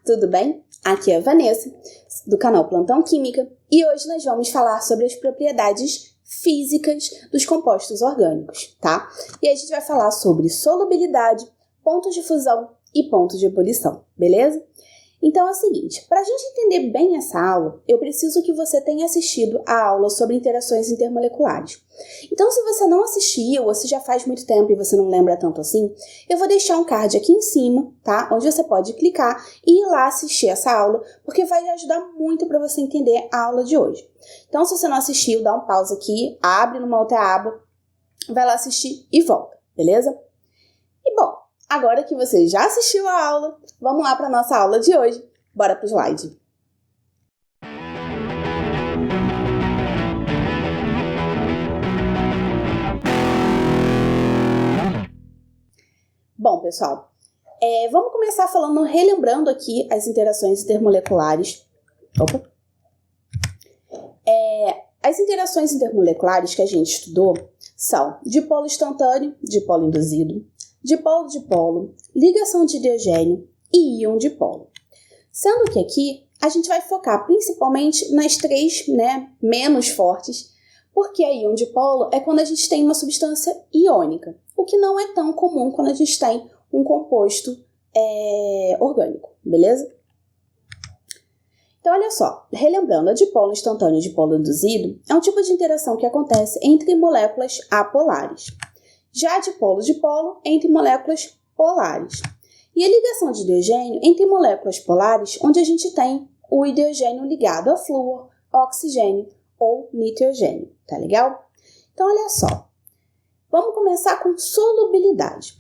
tudo bem? Aqui é a Vanessa, do canal Plantão Química, e hoje nós vamos falar sobre as propriedades físicas dos compostos orgânicos, tá? E aí a gente vai falar sobre solubilidade, pontos de fusão e pontos de ebulição, beleza? Então é o seguinte, para a gente entender bem essa aula, eu preciso que você tenha assistido a aula sobre interações intermoleculares. Então, se você não assistiu ou se já faz muito tempo e você não lembra tanto assim, eu vou deixar um card aqui em cima, tá? Onde você pode clicar e ir lá assistir essa aula, porque vai ajudar muito para você entender a aula de hoje. Então, se você não assistiu, dá um pause aqui, abre numa outra aba, vai lá assistir e volta, beleza? E bom, agora que você já assistiu a aula, vamos lá para a nossa aula de hoje. Bora pro slide. Bom, pessoal, vamos começar relembrando aqui as interações intermoleculares. As interações intermoleculares que a gente estudou são dipolo instantâneo, dipolo induzido, dipolo-dipolo, ligação de hidrogênio e íon dipolo. Sendo que aqui a gente vai focar principalmente nas três, menos fortes, porque a íon dipolo é quando a gente tem uma substância iônica, o que não é tão comum quando a gente tem um composto orgânico, beleza? Então, olha só, relembrando, a dipolo instantâneo e dipolo induzido é um tipo de interação que acontece entre moléculas apolares. Já dipolo-dipolo entre moléculas polares. E a ligação de hidrogênio entre moléculas polares, onde a gente tem o hidrogênio ligado a flúor, oxigênio ou nitrogênio, tá legal? Então, olha só, vamos começar com solubilidade.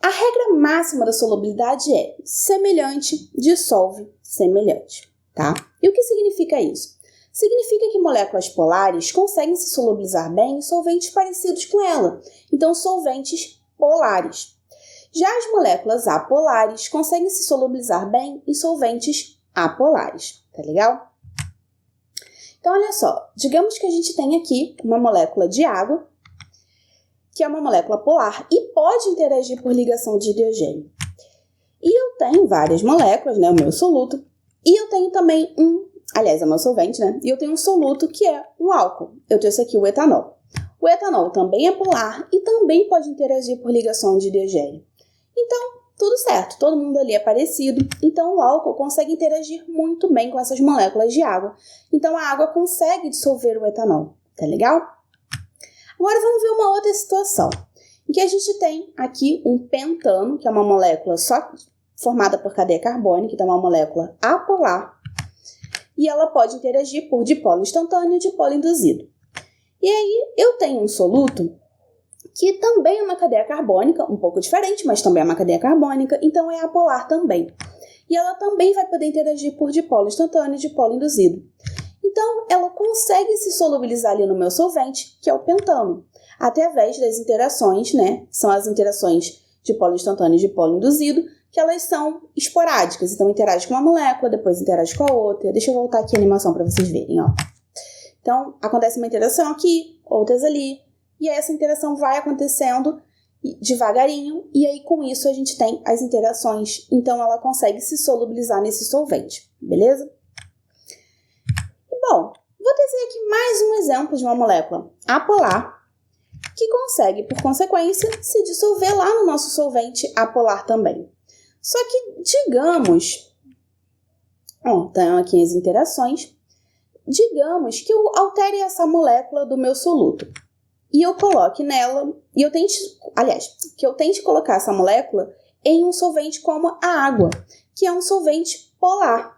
A regra máxima da solubilidade é semelhante, dissolve, semelhante, tá? E o que significa isso? Significa que moléculas polares conseguem se solubilizar bem em solventes parecidos com ela, então solventes polares. Já as moléculas apolares conseguem se solubilizar bem em solventes apolares, tá legal? Então, olha só, digamos que a gente tem aqui uma molécula de água, que é uma molécula polar e pode interagir por ligação de hidrogênio. E eu tenho várias moléculas, o meu soluto, e eu tenho também é meu solvente, E eu tenho um soluto que é um álcool. Eu trouxe aqui o etanol. O etanol também é polar e também pode interagir por ligação de hidrogênio. Então, tudo certo, todo mundo ali é parecido, então o álcool consegue interagir muito bem com essas moléculas de água. Então, a água consegue dissolver o etanol, tá legal? Agora, vamos ver uma outra situação, em que a gente tem aqui um pentano, que é uma molécula só formada por cadeia carbônica, então é uma molécula apolar, e ela pode interagir por dipolo instantâneo e dipolo induzido. E aí, eu tenho um soluto que também é uma cadeia carbônica, um pouco diferente, mas também é uma cadeia carbônica, então é apolar também. E ela também vai poder interagir por dipolo instantâneo e dipolo induzido. Então, ela consegue se solubilizar ali no meu solvente, que é o pentano, através das interações, são as interações dipolo instantâneo e dipolo induzido, que elas são esporádicas, então interage com uma molécula, depois interage com a outra. Deixa eu voltar aqui a animação para vocês verem, ó. Então, acontece uma interação aqui, outras ali, e aí essa interação vai acontecendo devagarinho, e aí com isso a gente tem as interações, então ela consegue se solubilizar nesse solvente, beleza? E bom, vou trazer aqui mais um exemplo de uma molécula apolar, que consegue, por consequência, se dissolver lá no nosso solvente apolar também. Só que, digamos, estão aqui as interações, digamos que eu altere essa molécula do meu soluto e eu coloque nela, que eu tente colocar essa molécula em um solvente como a água, que é um solvente polar.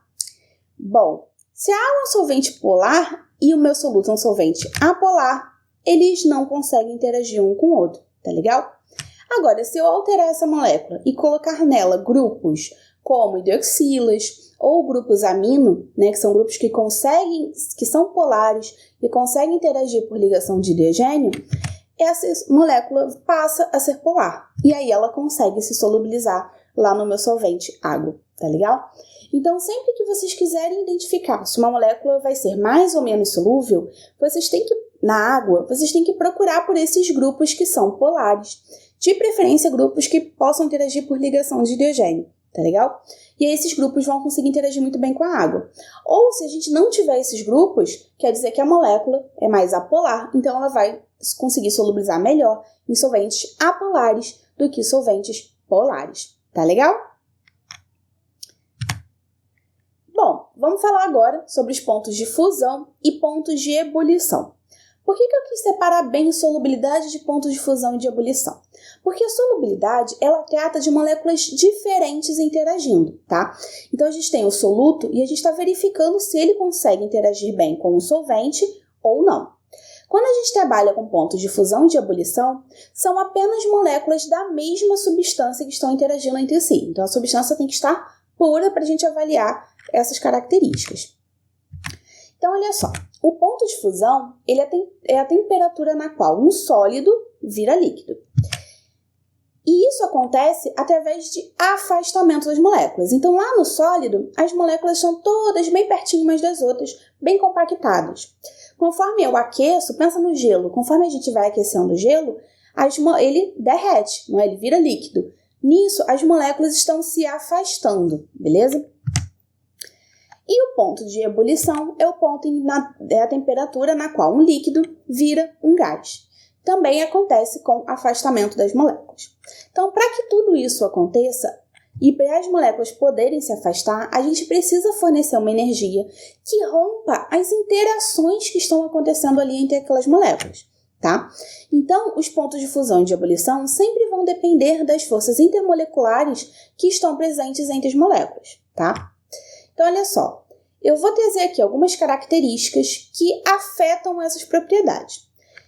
Bom, se a água é um solvente polar e o meu soluto é um solvente apolar, eles não conseguem interagir um com o outro, tá legal? Agora, se eu alterar essa molécula e colocar nela grupos como hidroxilas ou grupos amino, que são grupos que são polares e conseguem interagir por ligação de hidrogênio, essa molécula passa a ser polar. E aí ela consegue se solubilizar lá no meu solvente água, tá legal? Então, sempre que vocês quiserem identificar se uma molécula vai ser mais ou menos solúvel, na água, vocês têm que procurar por esses grupos que são polares. De preferência, grupos que possam interagir por ligação de hidrogênio, tá legal? E aí esses grupos vão conseguir interagir muito bem com a água. Ou se a gente não tiver esses grupos, quer dizer que a molécula é mais apolar, então ela vai conseguir solubilizar melhor em solventes apolares do que solventes polares, tá legal? Bom, vamos falar agora sobre os pontos de fusão e pontos de ebulição. Por que eu quis separar bem solubilidade de pontos de fusão e de ebulição? Porque a solubilidade, ela trata de moléculas diferentes interagindo, tá? Então, a gente tem o soluto e a gente está verificando se ele consegue interagir bem com o solvente ou não. Quando a gente trabalha com pontos de fusão e de ebulição, são apenas moléculas da mesma substância que estão interagindo entre si. Então, a substância tem que estar pura para a gente avaliar essas características. Então, olha só, o ponto de fusão ele é a temperatura na qual um sólido vira líquido. E isso acontece através de afastamento das moléculas. Então, lá no sólido, as moléculas são todas bem pertinho umas das outras, bem compactadas. Conforme eu aqueço, pensa no gelo, conforme a gente vai aquecendo o gelo, ele derrete, não é? Ele vira líquido. Nisso, as moléculas estão se afastando, beleza? E o ponto de ebulição é a temperatura na qual um líquido vira um gás. Também acontece com afastamento das moléculas. Então, para que tudo isso aconteça e para as moléculas poderem se afastar, a gente precisa fornecer uma energia que rompa as interações que estão acontecendo ali entre aquelas moléculas, tá? Então, os pontos de fusão e de ebulição sempre vão depender das forças intermoleculares que estão presentes entre as moléculas, tá? Então, olha só, eu vou trazer aqui algumas características que afetam essas propriedades.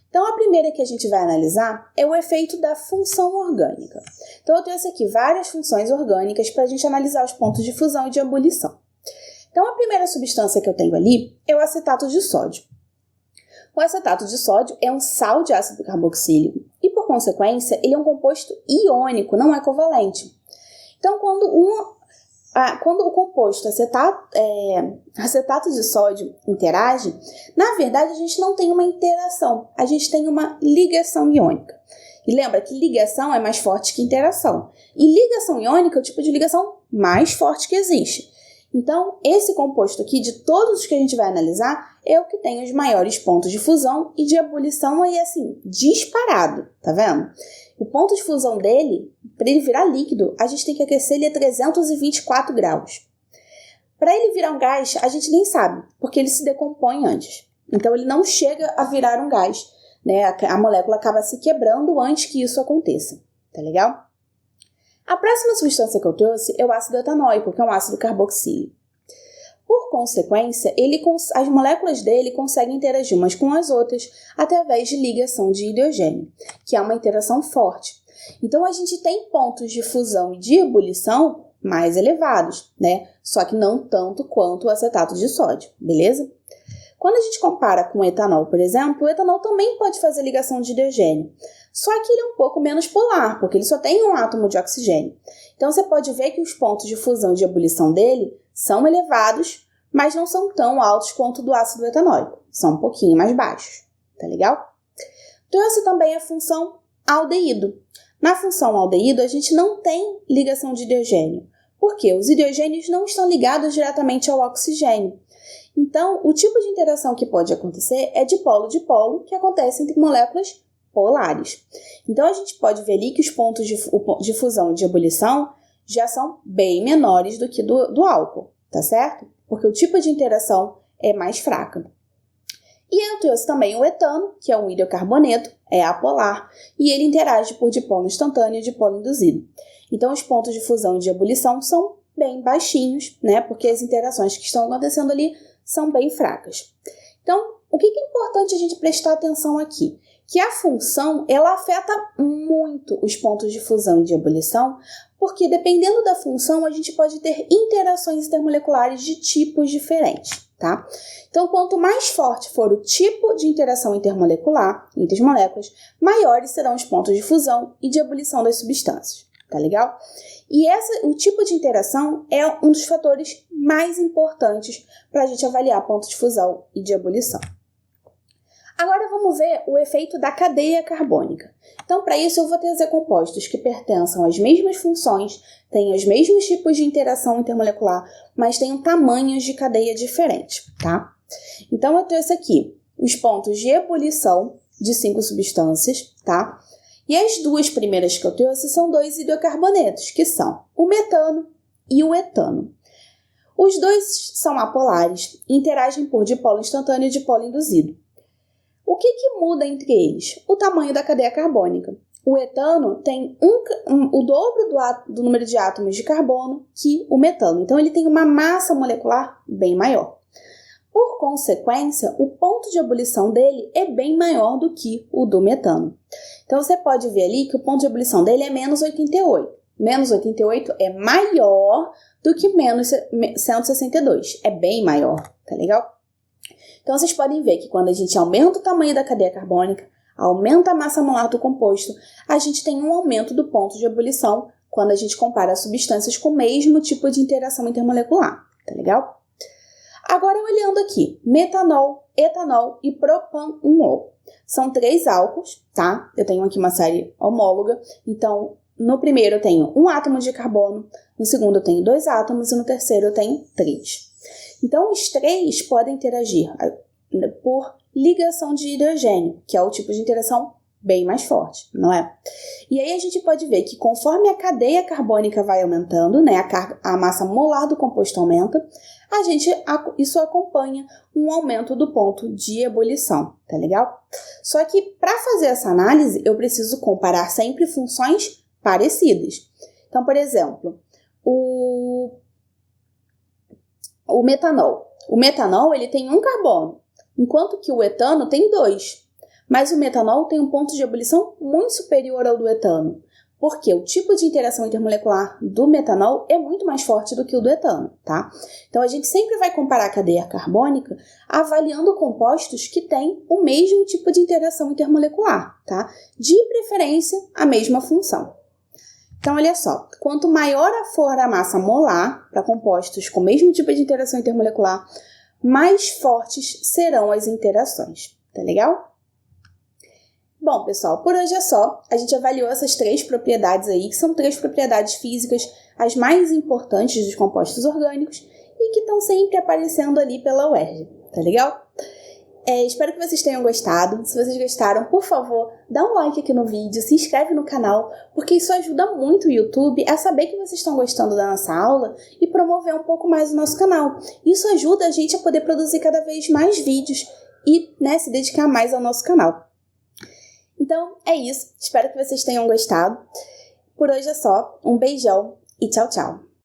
Então, a primeira que a gente vai analisar é o efeito da função orgânica. Então, eu trouxe aqui várias funções orgânicas para a gente analisar os pontos de fusão e de ebulição. Então, a primeira substância que eu tenho ali é o acetato de sódio. O acetato de sódio é um sal de ácido carboxílico e, por consequência, ele é um composto iônico, não é covalente. Então, quando o composto acetato de sódio interage, na verdade a gente não tem uma interação, a gente tem uma ligação iônica. E lembra que ligação é mais forte que interação. E ligação iônica é o tipo de ligação mais forte que existe. Então, esse composto aqui, de todos os que a gente vai analisar, é o que tem os maiores pontos de fusão e de ebulição aí, assim, disparado, tá vendo? O ponto de fusão dele, para ele virar líquido, a gente tem que aquecer ele a 324 graus. Para ele virar um gás, a gente nem sabe, porque ele se decompõe antes. Então, ele não chega a virar um gás, né? A molécula acaba se quebrando antes que isso aconteça, tá legal? A próxima substância que eu trouxe é o ácido etanóico, que é um ácido carboxílico. Por consequência, as moléculas dele conseguem interagir umas com as outras através de ligação de hidrogênio, que é uma interação forte. Então, a gente tem pontos de fusão e de ebulição mais elevados, né? Só que não tanto quanto o acetato de sódio, beleza? Quando a gente compara com o etanol, por exemplo, o etanol também pode fazer ligação de hidrogênio. Só que ele é um pouco menos polar, porque ele só tem um átomo de oxigênio. Então, você pode ver que os pontos de fusão e de ebulição dele são elevados, mas não são tão altos quanto o do ácido etanóico. São um pouquinho mais baixos, tá legal? Trouxe também a função aldeído. Na função aldeído, a gente não tem ligação de hidrogênio, porque os hidrogênios não estão ligados diretamente ao oxigênio. Então, o tipo de interação que pode acontecer é dipolo-dipolo, que acontece entre moléculas polares. Então, a gente pode ver ali que os pontos de fusão e de ebulição já são bem menores do que do álcool, tá certo? Porque o tipo de interação é mais fraca. E eu trouxe também o etano, que é um hidrocarboneto, é apolar, e ele interage por dipolo instantâneo e dipolo induzido. Então, os pontos de fusão e de ebulição são bem baixinhos, né? Porque as interações que estão acontecendo ali são bem fracas. Então, o que é importante a gente prestar atenção aqui? Que a função, ela afeta muito os pontos de fusão e de ebulição, porque dependendo da função, a gente pode ter interações intermoleculares de tipos diferentes, tá? Então, quanto mais forte for o tipo de interação intermolecular entre as moléculas, maiores serão os pontos de fusão e de ebulição das substâncias, tá legal? E o tipo de interação é um dos fatores mais importantes para a gente avaliar pontos de fusão e de ebulição. Agora vamos ver o efeito da cadeia carbônica. Então, para isso, eu vou trazer compostos que pertençam às mesmas funções, têm os mesmos tipos de interação intermolecular, mas têm tamanhos de cadeia diferentes, tá? Então, eu trouxe aqui os pontos de ebulição de 5 substâncias, tá? E as duas primeiras que eu trouxe são 2 hidrocarbonetos, que são o metano e o etano. Os dois são apolares e interagem por dipolo instantâneo e dipolo induzido. O que muda entre eles? O tamanho da cadeia carbônica. O etano tem o dobro do número de átomos de carbono que o metano. Então, ele tem uma massa molecular bem maior. Por consequência, o ponto de ebulição dele é bem maior do que o do metano. Então, você pode ver ali que o ponto de ebulição dele é menos 88. Menos 88 é maior do que menos 162. É bem maior, tá legal? Então, vocês podem ver que quando a gente aumenta o tamanho da cadeia carbônica, aumenta a massa molar do composto, a gente tem um aumento do ponto de ebulição quando a gente compara substâncias com o mesmo tipo de interação intermolecular, tá legal? Agora, olhando aqui, metanol, etanol e propan-1-ol. São 3 álcools, tá? Eu tenho aqui uma série homóloga, então, no primeiro eu tenho 1 átomo de carbono, no segundo eu tenho 2 átomos e no terceiro eu tenho 3. Então, os 3 podem interagir por ligação de hidrogênio, que é o tipo de interação bem mais forte, não é? E aí a gente pode ver que conforme a cadeia carbônica vai aumentando, né, a massa molar do composto aumenta, isso acompanha um aumento do ponto de ebulição, tá legal? Só que para fazer essa análise, eu preciso comparar sempre funções parecidas. Então, por exemplo, o metanol. O metanol ele tem 1 carbono, enquanto que o etano tem 2. Mas o metanol tem um ponto de ebulição muito superior ao do etano, porque o tipo de interação intermolecular do metanol é muito mais forte do que o do etano, tá? Então, a gente sempre vai comparar a cadeia carbônica avaliando compostos que têm o mesmo tipo de interação intermolecular, tá? De preferência, a mesma função. Então, olha só, quanto maior for a massa molar para compostos com o mesmo tipo de interação intermolecular, mais fortes serão as interações, tá legal? Bom, pessoal, por hoje é só. A gente avaliou essas 3 propriedades aí, que são 3 propriedades físicas, as mais importantes dos compostos orgânicos e que estão sempre aparecendo ali pela UERJ, tá legal? Espero que vocês tenham gostado. Se vocês gostaram, por favor, dá um like aqui no vídeo, se inscreve no canal, porque isso ajuda muito o YouTube a saber que vocês estão gostando da nossa aula e promover um pouco mais o nosso canal. Isso ajuda a gente a poder produzir cada vez mais vídeos e, né, se dedicar mais ao nosso canal. Então, é isso. Espero que vocês tenham gostado. Por hoje é só. Um beijão e tchau, tchau.